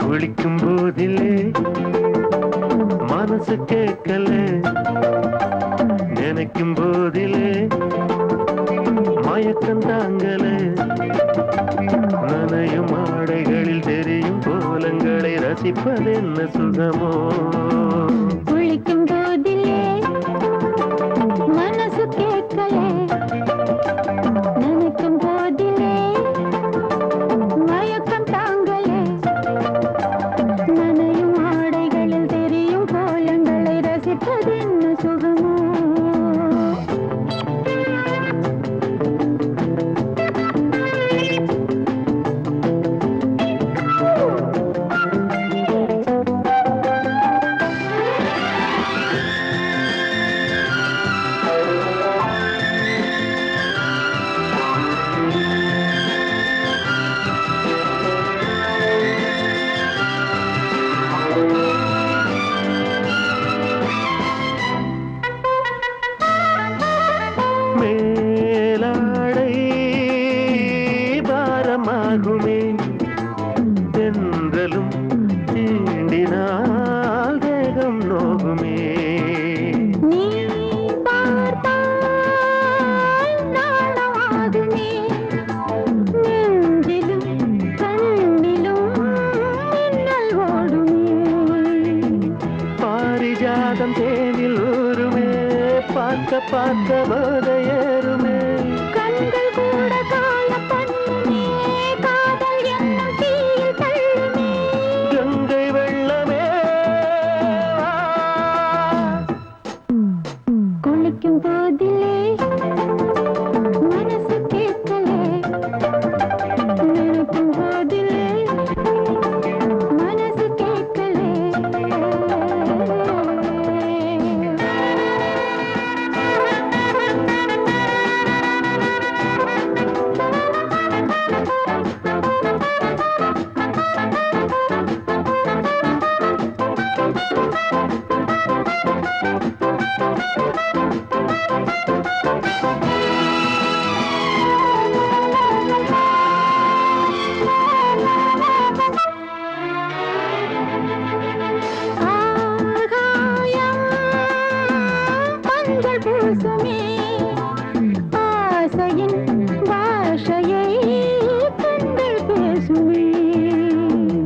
குளிக்கும் போதிலே மனசு கேட்கல, நினைக்கும் போதிலே மயக்கம் தாங்கல, நனையும் ஆடைகளில் தெரியும் கோலங்களை ரசிப்பதென்ன சுகமோ. குளிக்கும் போதிலே மனசு கேட்கல, நினைக்கும் போதிலே மயக்கம் தாங்கல, நனையும் ஆடைகளில் தெரியும் கோலங்களை ரசிப்பதென்ன சுகமோ. மேலாடை பாரமாகுமே, தென்றலும் தீண்டினால் தேகம் நோகுமே. நீ பார்த்தால் நாணமாகுமே, நெஞ்சிலும் கண்ணிலும் மின்னல் ஓடுமே. பாரிஜாதம் தேனில் ஊருமே, பார்க்க பார்க்க போதையேறுமே. கண்கள் கூட காண பண்ணுமே, காதல் என்னும் தீயில் தள்ளுமே. கங்கை வெள்ளமே வா. குளிக்கும் போதிலே மனசு கேட்கல, நினைக்கும் போதிலே மனசு கேட்கல. ஆகாயம் மஞ்சள் பூசுமே, ஆசையின் பாஷையை கண்கள் பேசுமே.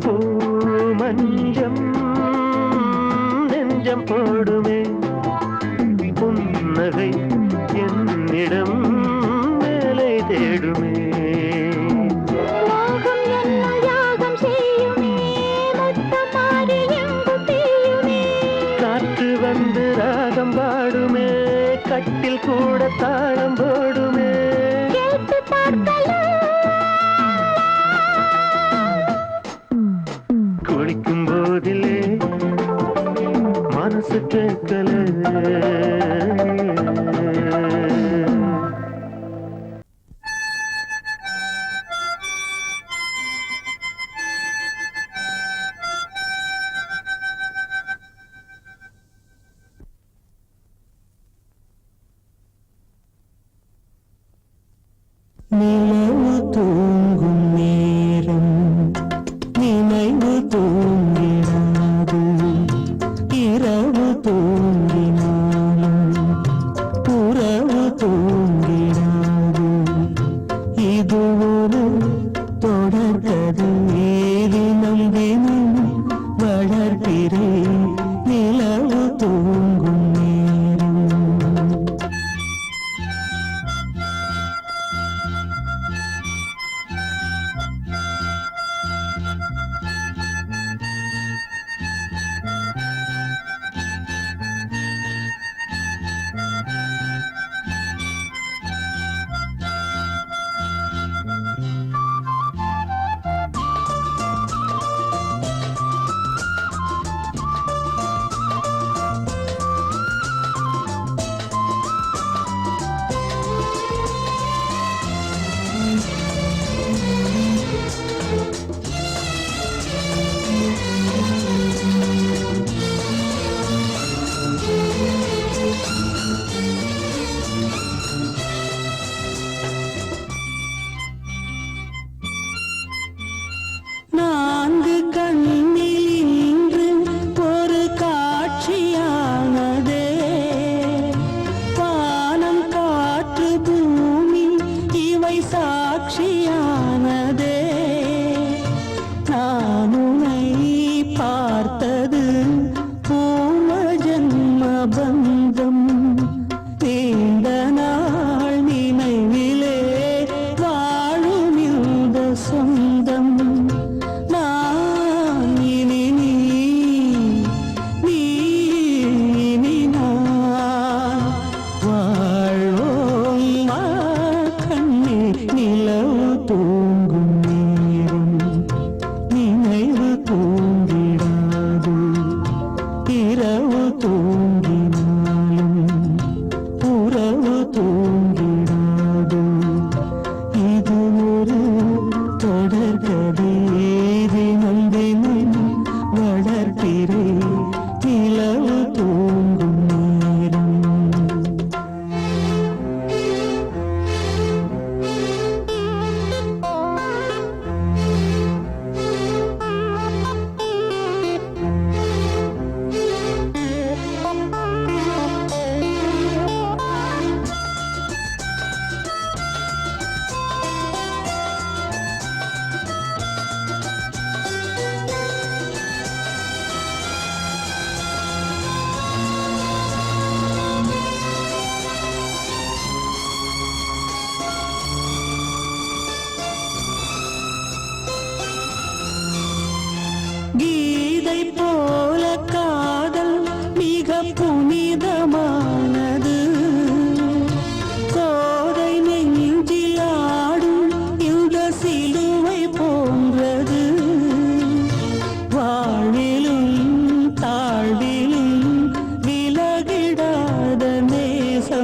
பூ மஞ்சம் நெஞ்சம் போடுமே, புன்னகை என்னிடம் மேலே தேடுமே. மோகம் என்னும் யாகம் செய்யுமே, முத்தமாரி எங்கும் தீயுமே. காற்று வந்து ராகம் பாடுமே, கட்டில் கூட தாளம் போடுமே. கேட்டு பார்க்கலாம். குளிக்கும் போதிலே மனசு கேட்கல.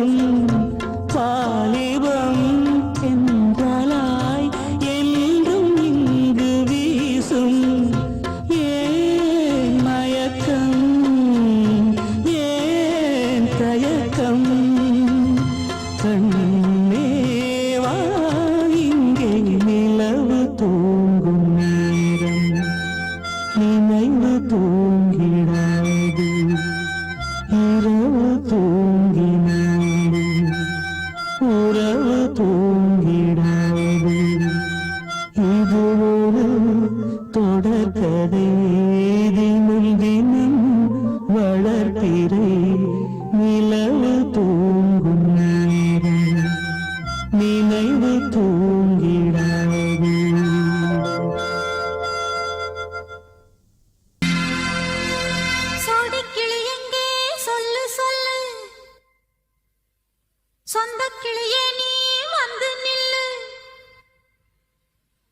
தேசம் வாலிபம் என்றாலாய் என்றும் இங்கு வீசும் ஏன் மயக்கம் ஏன் தயக்கம் கண்ணேவா இங்கே நிலவு தூங்கும் நேரம் நினைவு தூங்கிடாது இரவு தூங்கினாடு உறவு தூங்கிடாது இது ஒரு தொடர்கதை தினம் தினம் வளர்ப்பிறை நிலவு தூங்கும் நேரம் நினைவு தூங்கிடாது சோடிக்கிளி எங்கே சொல்லு சொல்லு சொந்த கிளியே நீ வந்து நில்லு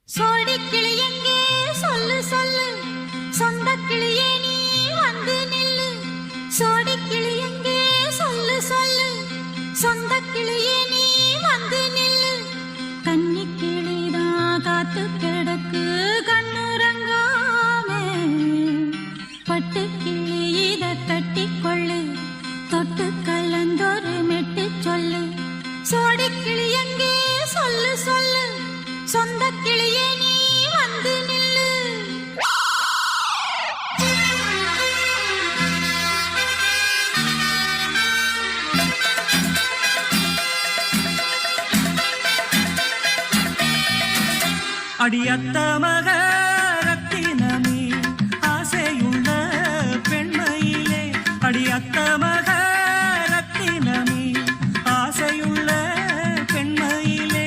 சோடிக்கிளி எங்கே சொல்லு சொல்லு சொந்த கிளியே நீ வந்து நில்லு சோடிக்கிளி எங்கே சொல்லு சொல்லு சொந்த கிளியே நீ வந்து நில்லு கன்னி கிளிதான் காத்து கிடக்கு கண்ணுறங்காமே பட்டு கிளி இத கட்டிக்கொள்ளு தொட்டு கலந்தொரு மெட்டு சொல்லு சோடி கிளி எங்கே சொல்லு சொல்லு சொந்த கிளியே நீ வந்து நில்லு அடியத்த மக ரத்தினமே ஆசையுள்ள பெண்மையிலே அடியத்த மக ரத்தினமே ஆசையுள்ள பெண்மையிலே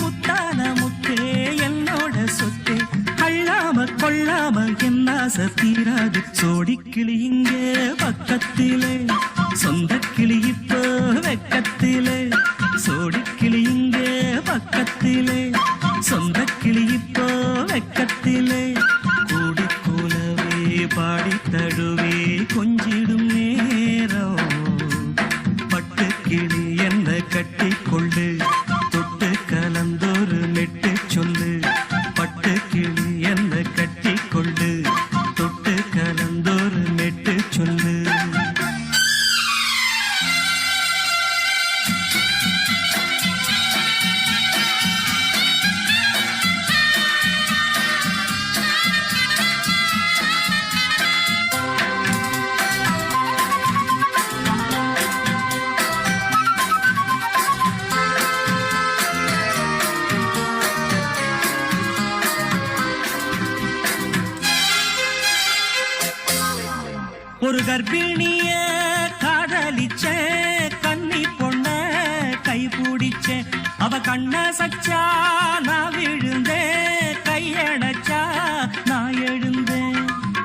முத்தான முத்தே என்னோட சொத்தே அள்ளாம கொள்ளாம என் ஆசை தீராது சோடிக்கிளி இங்கே பக்கத்திலே சொந்த கிளி இப்போ வெக்கத்திலே சோடிக்கிளி இங்கே பக்கத்திலே சொந்த கிளி இப்போ வெக்கத்திலே கூடி கூலவே பாடி தழுவே கொஞ்சிடும் நேரம் பட்டு கிளி என்ன கட்டிக்கொள்ளு தொட்டு கலந்தொரு மெட்டு சொல்லு பட்டு கிளி என்ன கட்டிக்கொள்ளு தொட்டு கலந்தொரு மெட்டு சொல்லு ஒரு கர்ப்பிணிய காதலிச்ச கன்னி பொண்ண கை பிடிச்ச அவ கண்ண சச்சா நான் விழுந்தேன் கையடைச்சா நான் எழுந்தேன்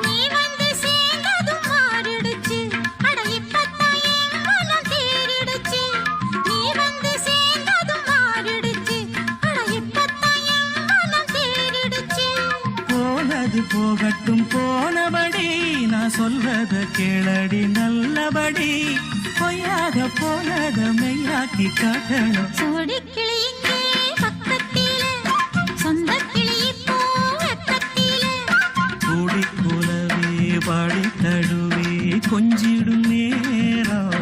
நீ வந்து சேர்ந்ததும் மாறிடுச்சு அட இப்பத்தான் என் மனம் தேறிடுச்சு நீ வந்து சேர்ந்ததும் மாறிடுச்சு அட இப்பத்தான் என் மனம் தேறிடுச்சு போனது போகட்டும் போனபடி நான் சொல்வத கேளடி நல்லபடி பொய்யாக போனத மெய்யாக்கி காட்டணும் சோடி கிளி இங்கே பக்கத்திலே சொந்த கிளி இப்போ வெக்கத்திலே கூடி கூலவே பாடி தழுவே கொஞ்சிடும் நேரம்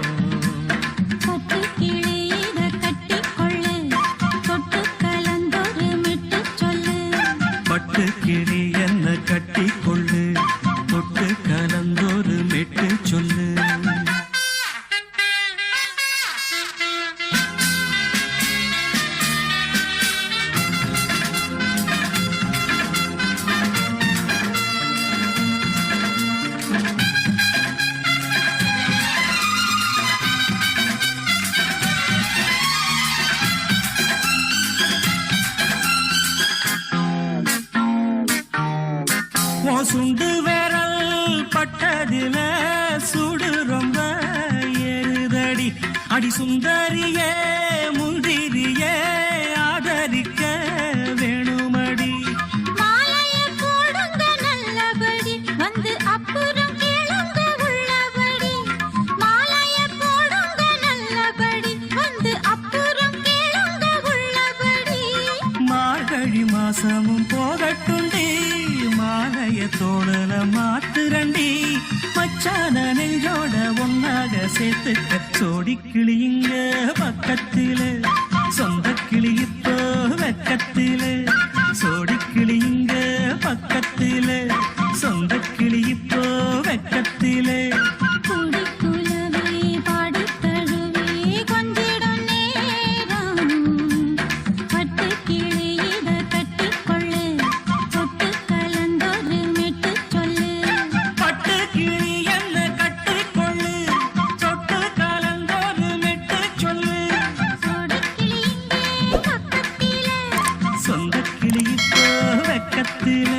பட்டு கிளி இத கட்டிக்கொள்ளு தொட்டு கலந்தொரு மெட்டு சொல்லு பட்டு கிளி என்ன கட்டிக்கொள்ளு தொட்டு கலந்தொரு மெட்டு சொல்லு சுண்டு விரல் பட்டதில சுடு ரொம்ப ஏறுதடி அடி சுந்தரியே முந்திரியே ஆதரிக்க வேணுமடி மாலைய போடுங்க நல்லபடி வந்து அப்புறம் கேளுங்க உள்ளபடி மாலைய போடுங்க நல்லபடி பக்கத்திலே சொந்த கிளி இப்போ வெக்கத்திலே சோடி கிளி இங்க பக்கத்திலே சொந்த கிளி இப்போ வெக்கத்திலே குடிக்குலவே பாடித் தழுவி கொஞ்சிடும் நேரம். பட்டுக் கிளி இத கட்டிக்கொள்ளு, தொட்டு கலந்தொரு மெட்டுச் சொல்லு. பட்டு கிளி என்ன கட்டிக்கொள்ளு சொட்டு கலந்தோரு மெட்டு சொல்லு சோடிக் கிளி இங்கே பக்கத்திலே. சொந்த கிளி இப்போ வெக்கத்திலே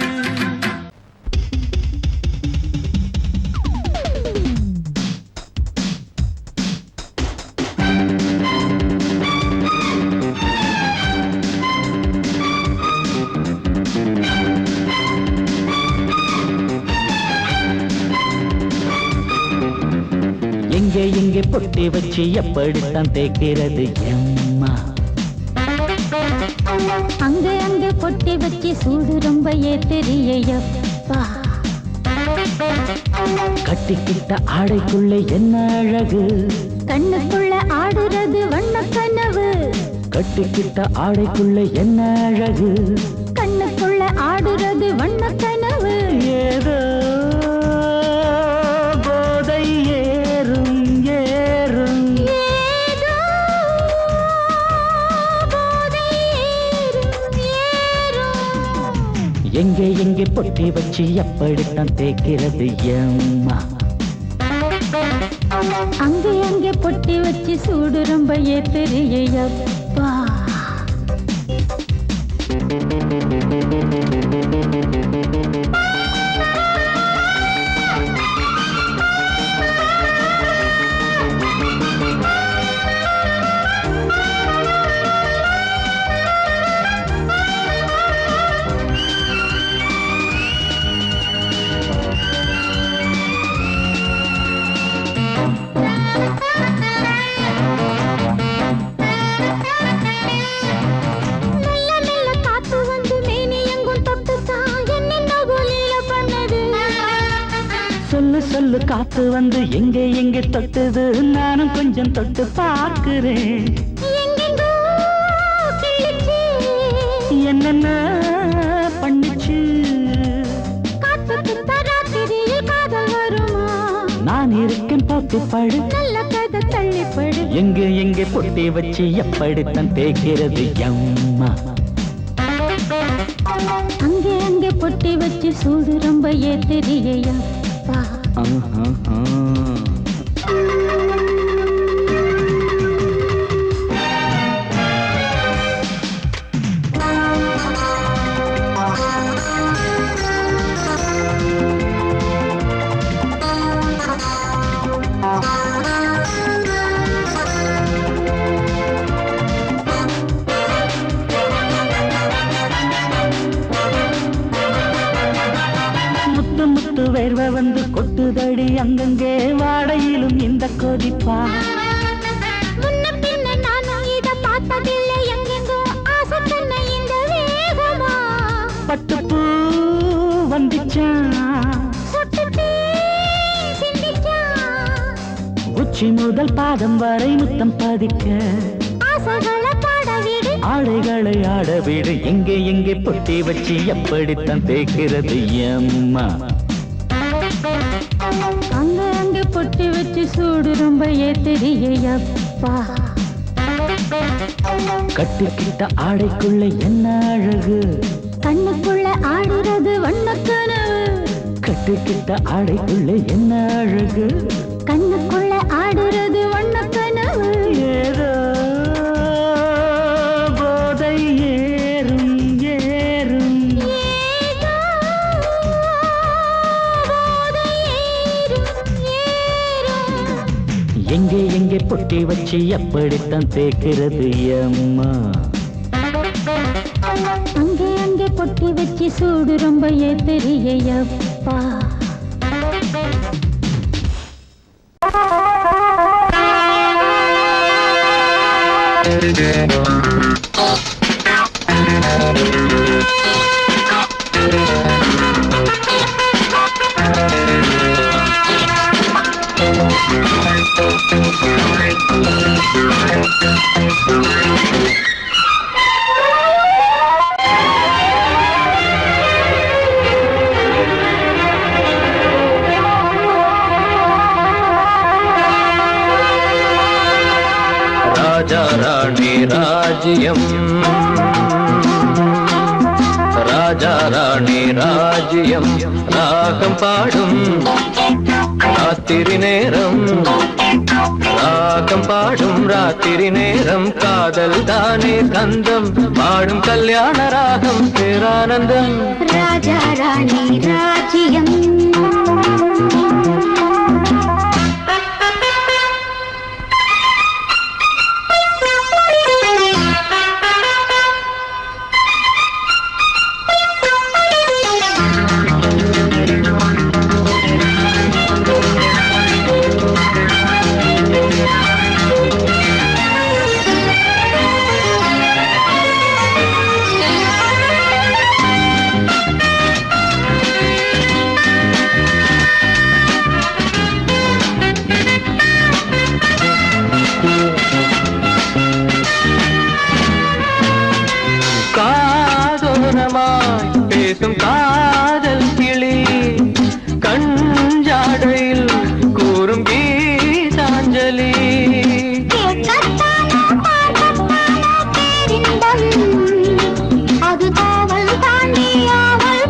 எங்கே எங்கே பொட்டி வச்சு எப்படித்தான் தேய்க்கிறது எம்மா? அங்கே அங்கே பொட்டி வச்சு சூடு ரொம்ப ஏத்தெரியப்பா. கட்டிக்கிட்ட ஆடைக்குள்ளே என்ன அழகு, கண்ணுக்குள்ள ஆடுறது வண்ணக் கனவு. கட்டிக்கிட்ட ஆடைக்குள்ளே என்ன அழகு, கண்ணுக்குள்ள ஆடுறது வண்ணக் கனவு. ஏதோ போதை ஏறும் ஏறும். ஏதோ போதை ஏறும் ஏறும். எங்கே எங்கே பொட்டி வச்சு எப்படித்தான் தேய்க்கிறது எம்மா? அங்கே அங்கே பொட்டி வச்சு சூடு ரொம்ப ஏத்தெரியப்பா. மெல்ல மெல்ல காத்து வந்து மேனி எங்கும் தொட்டுச்சா, என்னென்னவோ லீலை பண்ணுது. சொல்லு சொல்லு காத்து வந்து எங்கே எங்கே தொட்டுது, நானும் கொஞ்சம் தொட்டு பார்க்கிறேன். எங்கெங்கோ கிழிச்சு, என்னென்ன பண்ணுச்சு, காத்துக்கு தராத்திரியில் காதல் வருமா? நான் இருக்கேன் பார்த்து படு. நல்ல கதை தள்ளிப்படு. எங்கே எங்கே பொட்டி வச்சு எப்படித்தான் தேய்க்கிறது எம்மா? அங்கே அங்கே பொட்டி வச்சு சூடு ரொம்ப ஏத்தெரியப்பா. ஆஹா. முத்து முத்து வேர்வை வந்து கொட்டுதடி அங்கங்கே, வாடையிலும் இந்த கொதிப்பா. முன்ன பின்ன நானும் இத பார்த்ததில்லை, எங்கெங்கோ ஆசை தன்னை இந்த வேகமா. பட்டுப்பூ வந்துச்சா, சொட்டுத்தே சிந்திச்சா, உச்சி முதல் பாதம் வரை முத்தம் பதிக்க, ஆசைகளை பாட விடு. ஆடைகளை ஆட விடு. எங்கே எங்கே பொட்டி வச்சு எப்படித்தான் தேய்க்கிறது எம்மா? அங்க அங்க பொட்டி வச்சு சூடு ரொம்ப ஏத்தெரியப்பா. கட்டிக்கிட்ட ஆடைக்குள்ள என்ன அழகு, கண்ணுக்குள்ள ஆடுறது வண்ணக் கனவு. கட்டிக்கிட்ட ஆடைக்குள்ள என்ன அழகு, கண்ணுக்குள்ள ஆடுறது வண்ணக் கனவு. ஏதோ போதை ஏறும் ஏறும். ஏதோ போதை ஏறும் ஏறும். எங்கே எங்கே பொட்டி வச்சு எப்படித்தான் தேய்க்கிறது எம்மா? அங்கே அங்கே பொட்டி வச்சு சூடு ரொம்ப ஏத்தெரியப்பா. ராஜா ராணி ராஜ்யம் ராஜா ராணி ராஜ்யம் ராகம் பாடும் ராத்திரி நேரம் ராகம் பாடும் ராத்திரி நேரம் காதல் தானே கந்தம் பாடும் கல்யாண ராகம் பேரானந்தம் ராஜா ராணி ராஜ்யம் பேசும் காதல் கிளி கஞ்சாடையில் கூறும் கீதாஞ்சலி அது காவல் தாண்டியாவல்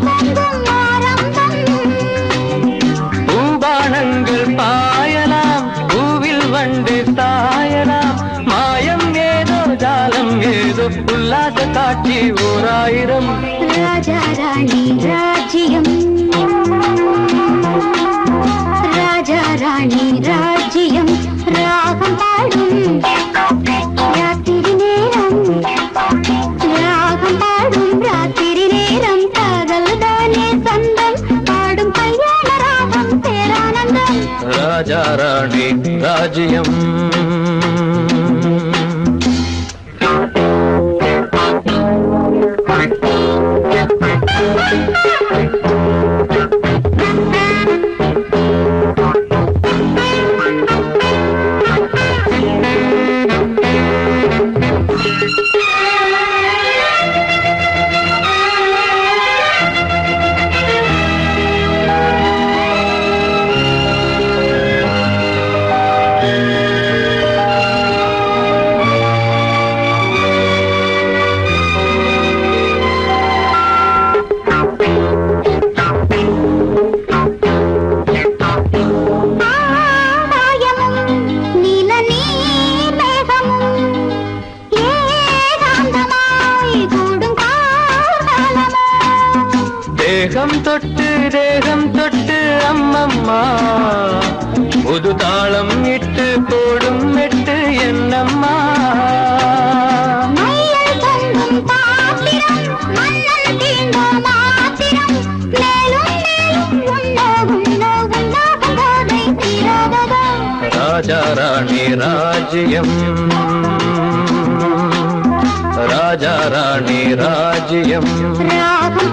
பூபானங்கள் பாயலாம் பூவில் வண்டு தாயலாம் மாயம் ஏதோ ஜாலம் ஏதோ உல்லாத காட்சி ஓராயிரம் ராஜா ராணி ராஜ்யம் ராஜா ராணி ராஜ்யம் ராகம் பாடும் ராத்திரி நேரம் ராகம் பாடும் ராத்திரி நேரம் காதல் தானே சொந்தம் பாடும் கல்யாண ராகம் பேரானந்தம் ராஜா ராணி ராஜ்யம் தேகம் தொட்டு அம்மம்மா புது தாளம் இட்டு போடும் மெட்டு என்னம்மா ராஜா ராணி ராஜ்யம் ராஜா ராணி ராஜ்யம் ராகம்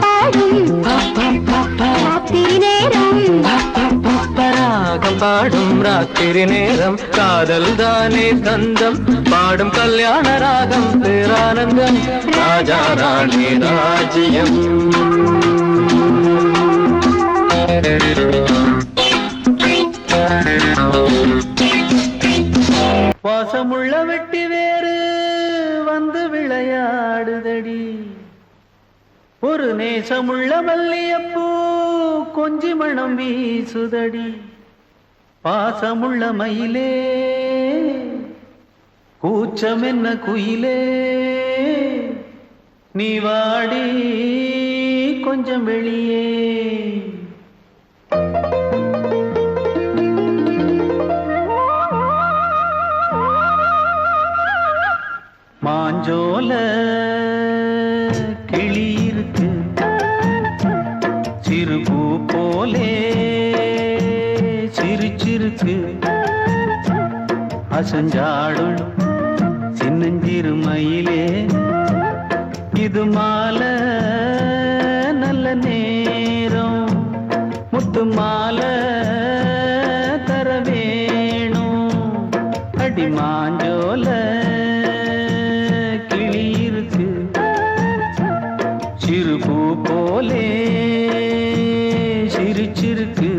பாடும் ராத்திரி நேரம் காதல் தானே கந்தம் பாடும் கல்யாண ராகம் பேரானந்தம் ராஜா ராணி ராஜ்யம் வாசமுள்ள வெட்டி வேறு வந்து விளையாடுதடி ஒரு நேசமுள்ள மல்லியப்பூ கொஞ்சி மணம் வீசுதடி பாசமுள்ள மயிலே கூச்சம் என்ன குயிலே நீ வாடி கொஞ்சம் வெளியே மாஞ்சோல கிளி இருக்கு சிறுபூ போலே சிரிச்சிருக்கு அசஞ்சாடும் சின்னஞ்சிறு மயிலே இது மாலை நல்ல நேரம் முத்து மாலை தர வேணும் அடி மாஞ்சோல கிளி இருக்கு சிறுபூ போலே சிரிச்சிருக்கு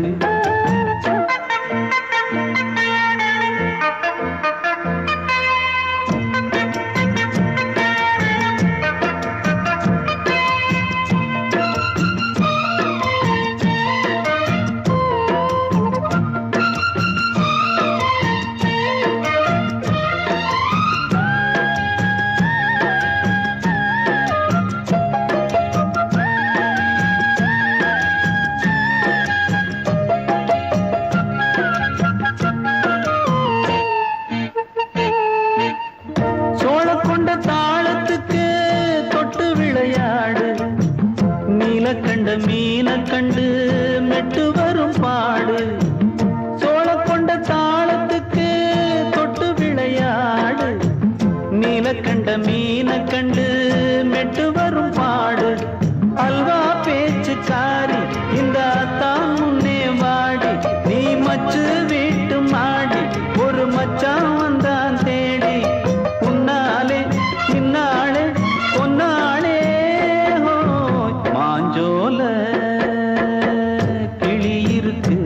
மீனை கண்டு மெட்டு வரும் பாடு சோழ கொண்ட தாளத்துக்கு தொட்டு விளையாடு நீல கண்ட மீனை கண்டு மெட்டு வரும் பாடு அல்வா பேச்சுக்காரி இந்த தான் முன்னே வாடி நீ மச்சு வீட்டு மாடி ஒரு மச்சான் வந்தான் தேடி உன்னாலே இன்னாளே பொன்னாளே மாஞ்சோல கிளி இருக்கு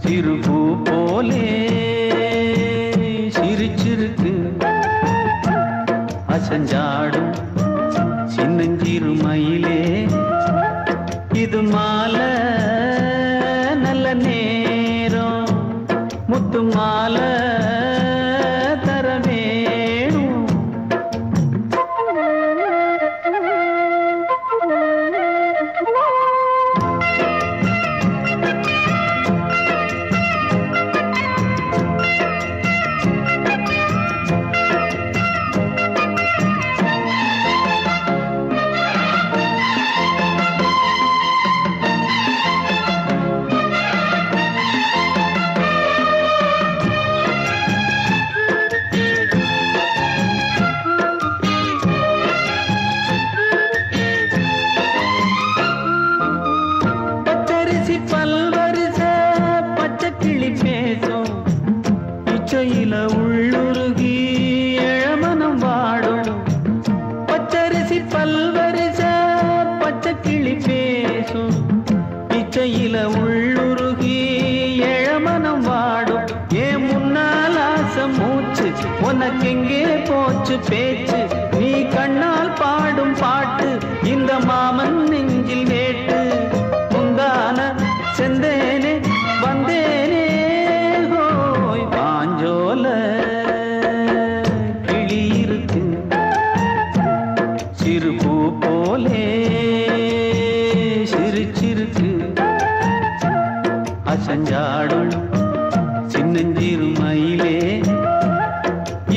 சிறுபூ போலே சிரிச்சிருக்கு அசஞ்சாடும் சின்னஞ்சிறு மயிலே இது மாலை நல்ல நேரம் முத்து மாலை தர வேணும் பச்சரிசி பல்வரிச பச்சை கிளி பேசும் இச்சையில உள்ளுருகி இளமனம் வாடும் பச்சரிசி பல்வரிச பச்சை கிளி பேசும் இச்சையில உள்ளுருகி இளமனம் வாடும் ஏன் முன்னால் ஆசை மூச்சு உனக்கெங்கே போச்சு பேச்சு நீ கண்ணால் பாடும் பாட்டு இந்த மாமன் நெஞ்சில் வேட்டு முந்தான செந்தேனே வந்தேனே ஹோய் பாஞ்சோல கிளி இருக்கு சிறுபூ போலே சிரிச்சிருக்கு அசஞ்சாடும் சின்னஞ்சிறு மயிலே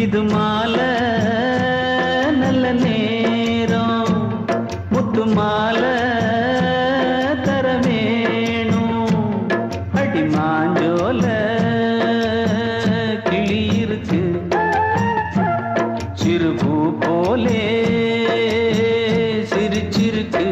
இது மாலை நல்ல நேரம் முத்து மாலை தர வேணும் அடி மாஞ்சோல கிளி இருக்கு சிறுபூ போலே சிரிச்சிருக்கு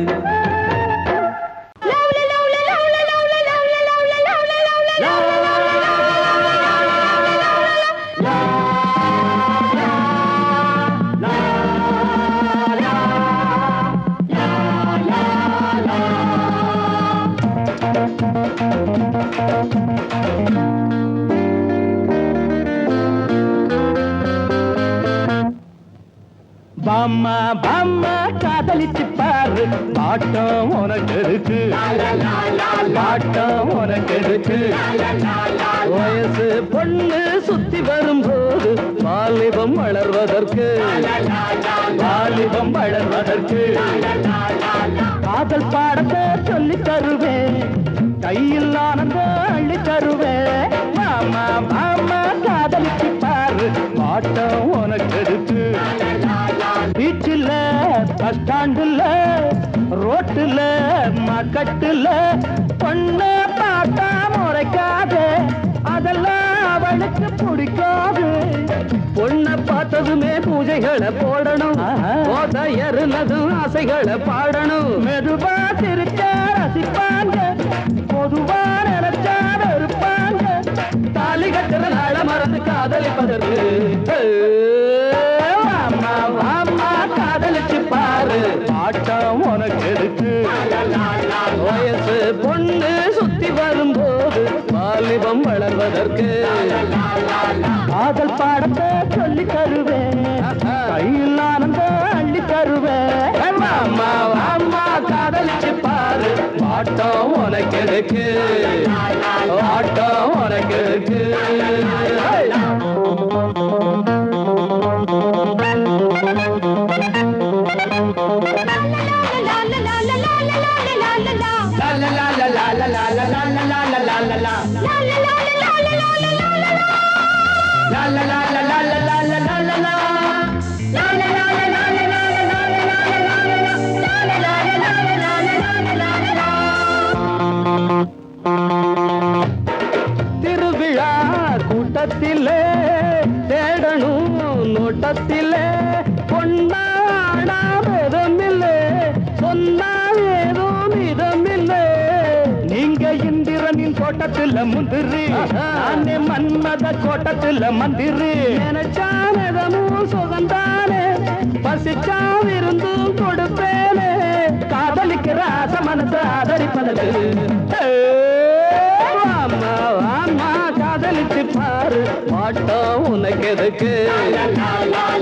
பாம்மா பாம்மா காதலிச்சு பாரு பாட்டம் உனக்கு இருக்கு பாட்டம் உனக்கு இருக்கு வயசு பொண்ணு சுத்தி வரும்போது வாலிபம் வளர்வதற்கு வாலிபம் வளர்வதற்கு காதல் பாடத்தை சொல்லி தருவேன் கையில் ஆனந்த அள்ளி தருவேன் மாமா மாமா காதலிச்சு பாரு பாட்டம் உனக்கு இருக்கு பீச்சில் பஸ் ஸ்டாண்டுல ரோட்டுல மக்கட்டுல பொண்ண பார்த்தா முறைக்காது அதெல்லாம் அவளுக்கு பிடிக்காது பொண்ணை பார்த்ததுமே பூஜைகளை போடணும் போத எருனதும் ஆசைகளை பாடணும் மெதுவா சிரிச்ச ரசிப்பாங்க பொதுவா நினைச்சா வெறுப்பாங்க தாலி கட்டுற நாள மறந்து காதலிப்பதற்கு அம்மா அம்மா காதலிச்சு பாரு பாட்டம் உனக்கு இருக்கு வயசு பொண்ணு சுத்தி வரும்போது வாலிபம் வளர்வதற்கு காதல் பாடத்தை சொல்லி தருவேன் கையில் ஆனந்த அள்ளி தருவேன் அம்மா அம்மா காதலிச்சு பாரு பாட்டம் உனக்கு இருக்கு பாட்டம் உனக்கு இருக்கு தோட்டத்திலே பொன்னாடாமதமில்லை சொன்னால் ஏதோ மிதமில்லை நீங்க இந்திரனின் தோட்டத்தில் முந்திரி நானே மன்மத கோட்டத்தில் மந்திரி நினைச்சானதமும் சுகந்தானே பசிச்சாவிருந்தும் கொடுப்பேனே காதலிக்கிற ஆசை மனசை ஆதரிப்பதற்கு அம்மா அம்மா காதலிச்சு பாரு மாட்டோம் உனக்கு எதுக்கு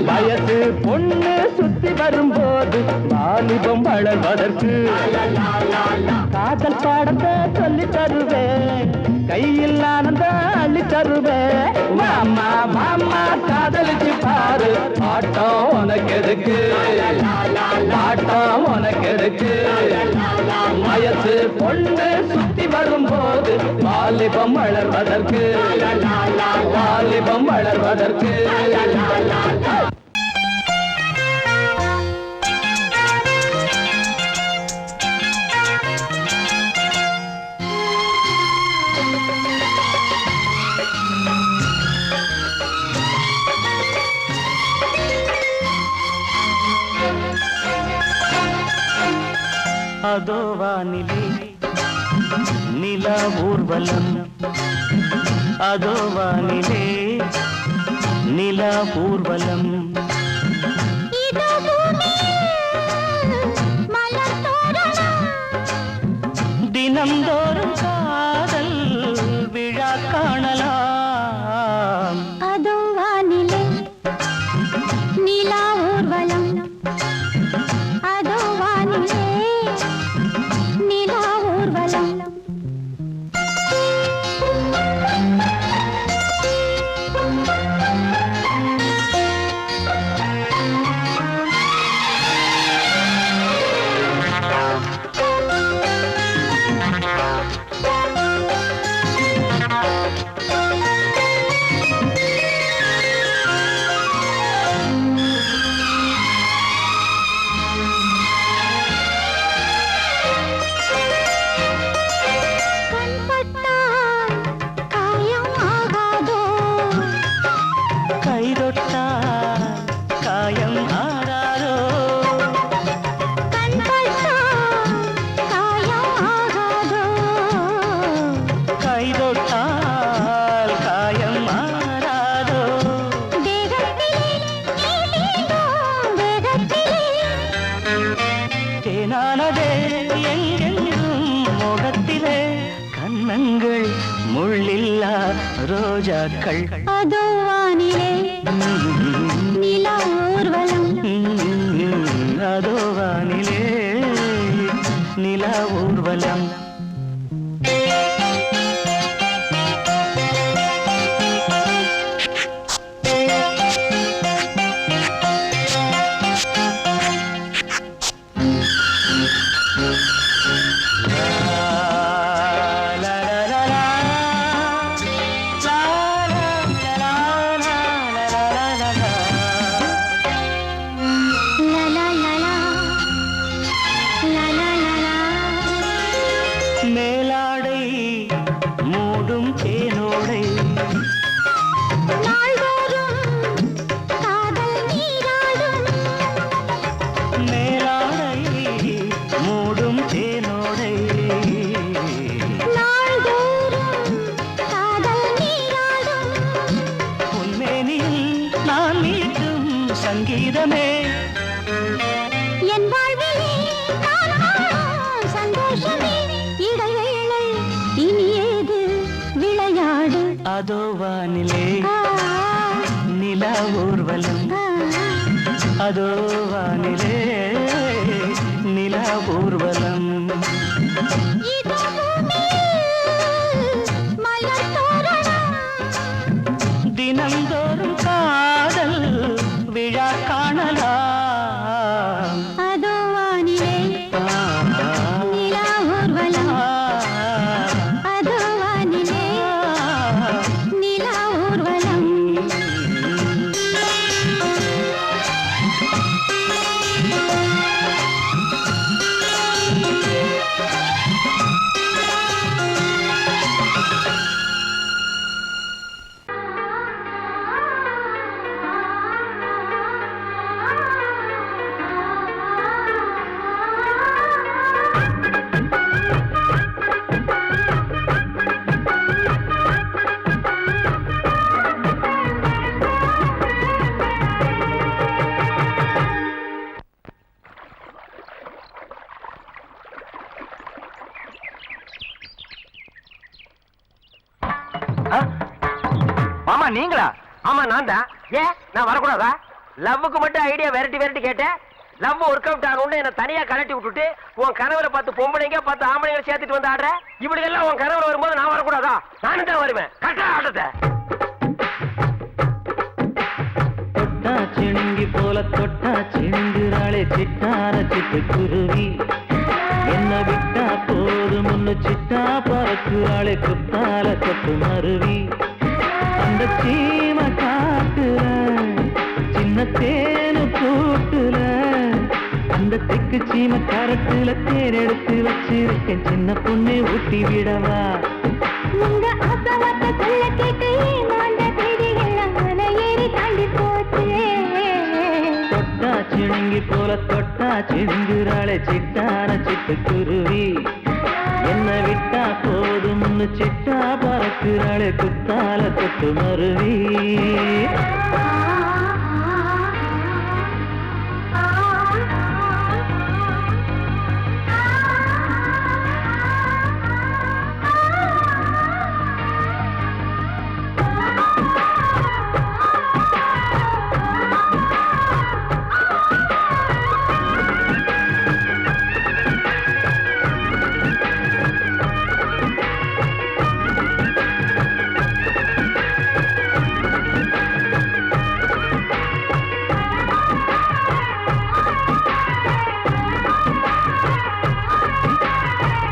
வயசு பொண்ணு சுத்தி வரும்போது வாலிபம் வளர்வதற்கு காதல் பாடத்தை சொல்லி தருவேன் கையில் ஆனந்த அள்ளி தருவேன் மாமா மாமா காதலிச்சு பாரு ஆட்டம் உனக்கு எதுக்கு ஆட்டம் உனக்கு எதுக்கு வயசு பொண்ணு சுத்தி வரும்போது வாலிபம் வளர்வதற்கு வாலிபம் வளர்வதற்கு அதோ வானிலே நிலா ஊர்வலம் அதோ வானிலே நிலா ஊர்வலம் தினம்தோறும் காதல் விழா காணலாம் அதோ வானிலே நிலா ஊர்வலம் அதோ வானிலே நிலா ஊர்வலம் ரோஜாக்கள் அதோ வானிலே நிலா ஊர்வலம் அதோ வானிலே நிலா ஊர்வலம் மேலாடை மூடும் தேனோடை மேலாடை மூடும் தேனோடை உன்மேனில் நான் மீட்டும் சங்கீதமே என் வாழ்விலே சந்தோஷமே இடைவேளை இனியேது விளையாடு அதோ வானிலே நிலா ஊர்வலம் அதோ வானிலே நிலா ஊர்வலம் தினம்தோறும் காதல் விழா காணலாம் அதோ வானிலே நிலா ஊர்வலம் அதோ வானிலே நிலா ஊர்வலம் நீங்களா? ஆமா நான் தான். ஏன் நான் வரக்கூடாதா? லவ்வுக்கு மட்டும் ஐடியா வெரைட்டி கேட்டேன். லவ் ஒர்க் அவுட் ஆகணும்னு என்ன தனியா கலட்டி விட்டுட்டு உன் கனவுல 10 பொம்பளைங்க 10 ஆம்பளைங்க சேர்த்துட்டு வந்து ஆடுற. இப்படி எல்லாம் உன் கனவுல வரும்போது நான் வரக்கூடாதா? நானும் தான் வருவேன். கரெக்டா ஆட்டத்தை தொட்டா சிணுங்கி போல தொட்டா சிணுங்குறாளே சிட்டார சிட்டு குருவி. என்ன விட்டா போதும் முன்னு சிட்டா பறக்குறாளே குத்தால கொட்டு மருவி. அந்த சீம காட்டுல சின்ன தேனு கூட்டுல அந்த தெக்கு சீம கரட்டுல தேர் எடுத்து வச்சிருக்கேன் சின்ன பொண்ணு ஊட்டி விடவா. உங்க ஆசவாத்த சொல்ல கேட்டு மாண்ட தேடி எல்லாம் மலை ஏறி தாண்டி போச்சு. தொட்டா சிணுங்கி போல தொட்டா சிணுங்குறாளே சிட்டான சிட்டு குருவி. என்ன விட்டா போதும் முன்னு சிட்டா பறக்குறாளே குத்தால கொட்டு மருவி.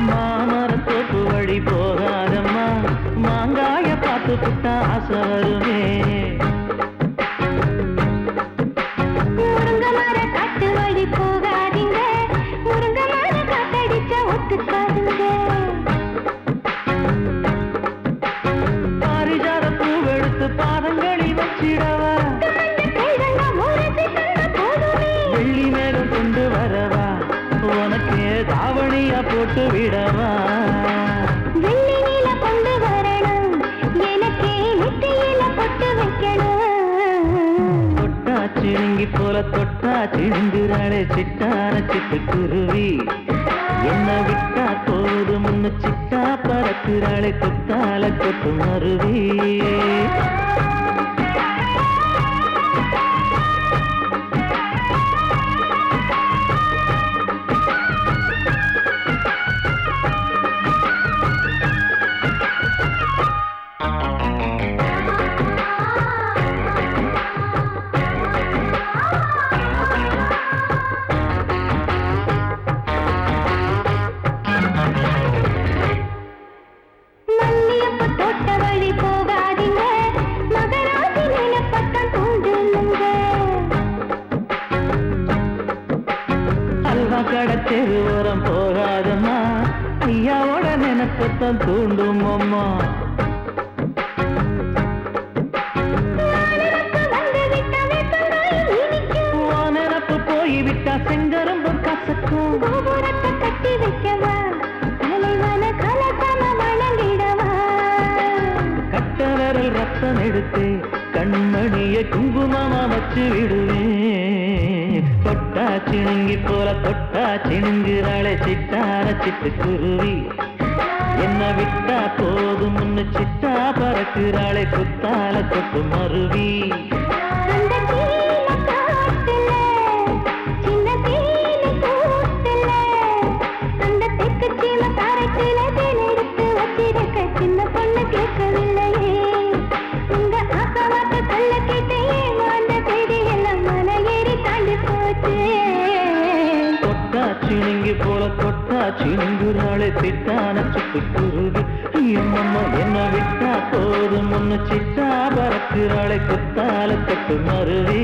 மாமரத்தோப்பு வழி போகாதம்மா மாங்காய பார்த்து புட்டா ஆசை வருமே. முருங்க மர காட்டு வழி போகாதீங்க, முருங்க மர காத்தடிச்சா ஒத்துக்காதுங்க. பாரிஜாத பூவெடுத்து பாதங்களில் வச்சிடவா. வெள்ளி மேகம் கொண்டு வரவா உனக்கு தாவணியா போட்டு விடவா. வெள்ளி நீல கொண்டு வரணும் எனக்கே நெத்தியில பொட்டு வைக்கணும். தொட்டா சிணுங்கி போல தொட்டா சிணுங்குறாளே சிட்டான சிட்டு குருவி. என்ன விட்டா போதும் முன்னு சிட்டா பறக்குறாளே குத்தால கொட்டு மருவி. மல்லியப்ப தோட்ட வழி போகாதீங்க, மகராசி நிலப்பட்டம் தூண்டுங்க. அல்வா கடை தெருவோரம் போகாதம்மா ஐயாவோட நினைப்பத்தான் தூண்டும் அம்மா. நினப்பு போய்விட்டா செங்கரும்பும் கசக்கும். கோபுரத்தை கட்டி வைக்கவா, தலைவன கலசம வணங்கிடவா. கட்ட விரல் ரத்தம் எடுத்து கண்மணிய குங்குமமா வச்சு விடுவேன். தொட்டா சிணுங்கி போல தொட்டா சிணுங்குறாளே சிட்டார சிட்டு குருவி. என்ன விட்டா போதும் முன்னு சிட்டா பறக்குறாளே குத்தால கொட்டு மருவி. அந்த சீன காட்டுல சின்ன தேனி கூட்டுல அந்த தெக்கு சீம கரட்டுல தேன் எடுத்து வச்சிருக்க சின்ன பொண்ணு கேட்கவில்லையே. உங்க ஆசவாத்த சொல்ல கேட்டு ஏமாந்த தேடி எல்லாம் மலை ஏறி தாண்டி போச்சு. தொட்டா சிணுங்கி போல தொட்டா சிணுங்குறாளே சிட்டான சிட்டு குருவி. அம்மம்மா என்ன விட்டா போதும் முன்னு சிட்டா பறக்குறாளே குத்தால கொட்டு மருவி.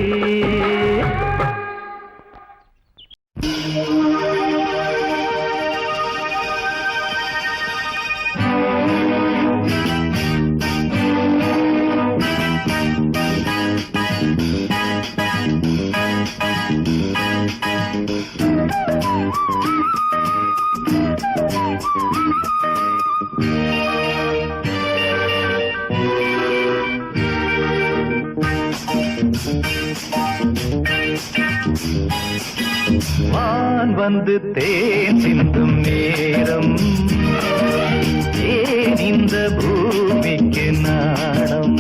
வான் வந்து தேன் சிந்தும் நேரம் ஏன் இந்த பூமிக்கு நாடம்.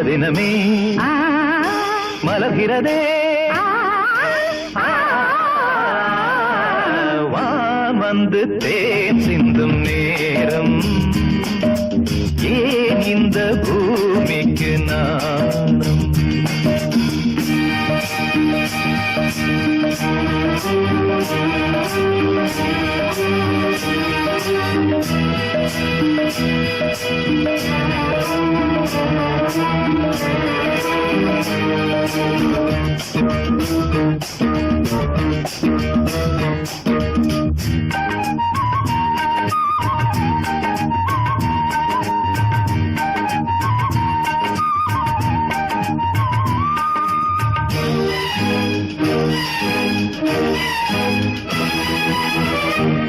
சுபதினமே மலர்கிறதே வான் வந்து தேன் சிந்தும் நேரம் ஏன் இந்த பூமிக்கு நாணம்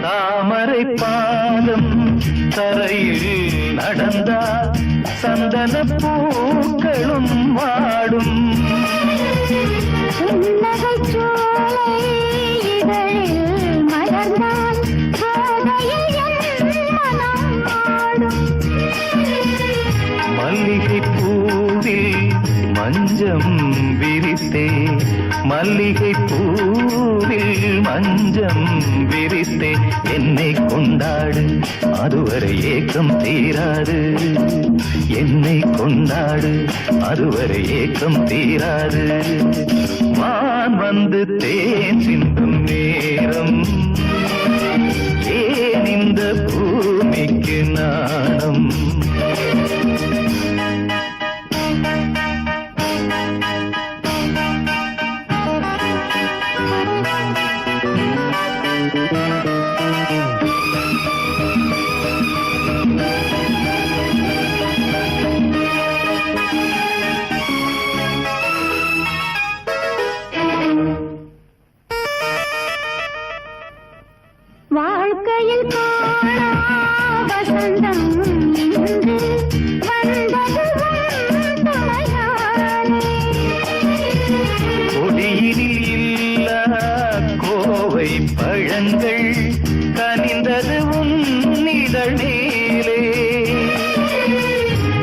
தாமரை பாதம் தரையில் நடந்தால் சந்தன பூக்களும் வாடும் மல்லிகை பூவில் மஞ்சம் விரித்தே மல்லிகை பூவில் மஞ்சம் விரித்தே என்னை கொண்டாடு அதுவரை ஏக்கம் தீராது என்னை கொண்டாடு அதுவரை ஏக்கம் தீராது வான் வந்து தேன் சிந்தும் நேரம் ஏன் இந்த பூமிக்கு நாணம் வாழ்க்கையில் காணா வசந்தம் இன்று வந்தது துணையானே. கொடியினில் இல்லா கோவை பழங்கள் கனிந்தது உன்னிதழ் மேலே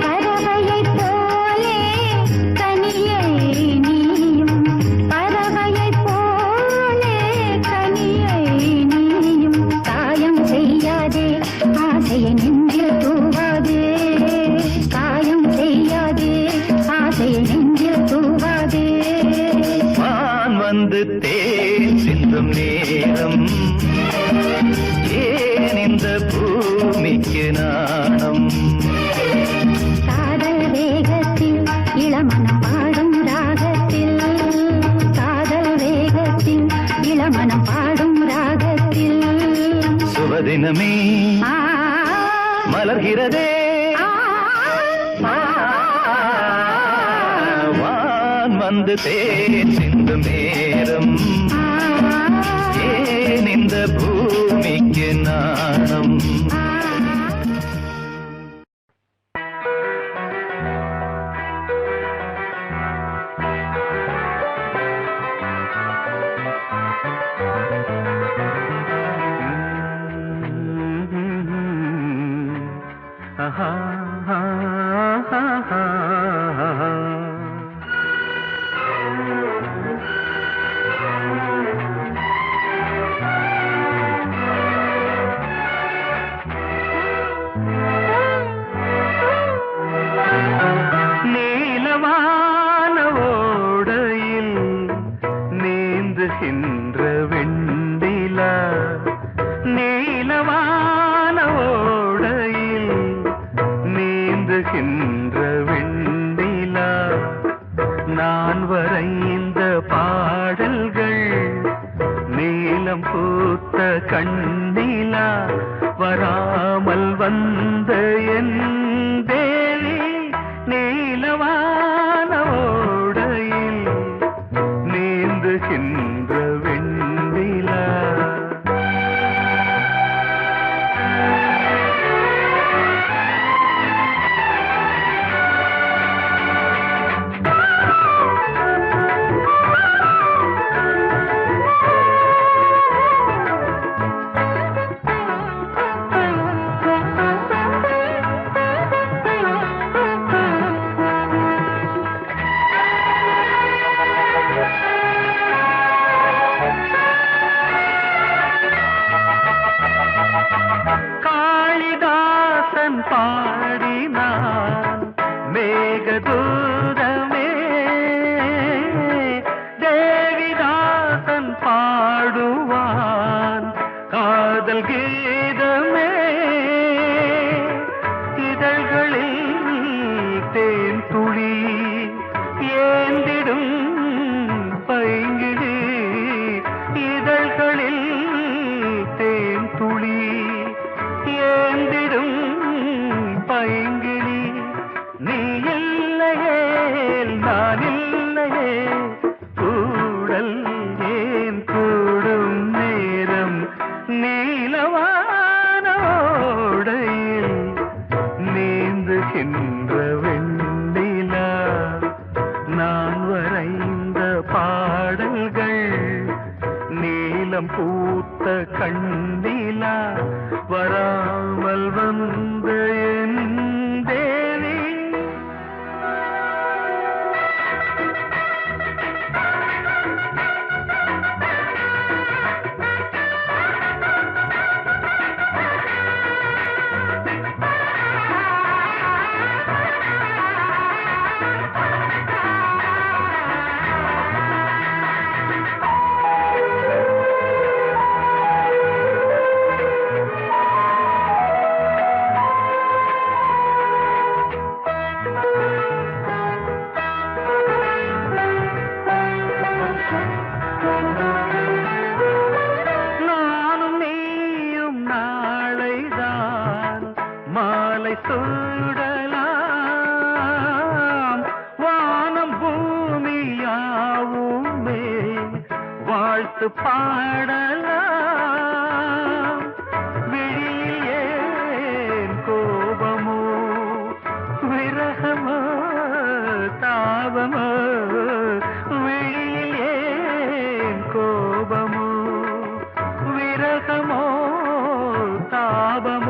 பறவையைப் போலே கனியை நீயும் பறவையைப் போலே கனியை நீயும் காயம் செய்யாதே ஆசையை நெஞ்சில் தூவாதே காயம் செய்யாதே ஆசையை நெஞ்சில் தூவாதே வான் வந்து தேன் சிந்தும் நேரம் ஏன் இந்த பூமிக்கு நாணம் காதல் வேகத்தில் இளமனம் பாடும் ராகத்தில் காதல் வேகத்தில் இளமனம் பாடும் ராகத்தில் சுபதினமே ஆ, மலர்கிறதே ஆ, ஆ, வான் வந்து தேன் சிந்தும் நேரம் ஏன் இந்த பூமிக்கு நாணம் நீலவான ஓடையில் நீந்துகின்ற வெண்டிலா நீலவான ஓடையில் நீந்துகின்ற வெண்டிலா நான் வரைந்த பாடல்கள் நீலம் பூத்த கண்ணிலா வராமல் வந்த என் தேவி நீலவான ஓடையில் நீந்துகின்ற வெண்ணிலா பைங்கிளி நீ இல்லையே நான் இல்லையே கூடல் ஏன் கூடும் நேரம் நீலவானோடையில் நீந்துகின்ற வெண்ணிலா நான் வரைந்த பாடல்கள் நீலம் பூத்த கண்ணிலா வராமல் வந்த என் தேவி நானும் நீயும் நாளைதான் மாலை சூடலாம் வானம் பூமியாவுமே வாழ்த்து பாடலாம் விழியில் ஏன் கோபமோ விரகமோ தாபமோ விழியில் ஏன் கோபமோ விரகமோ தாபமோ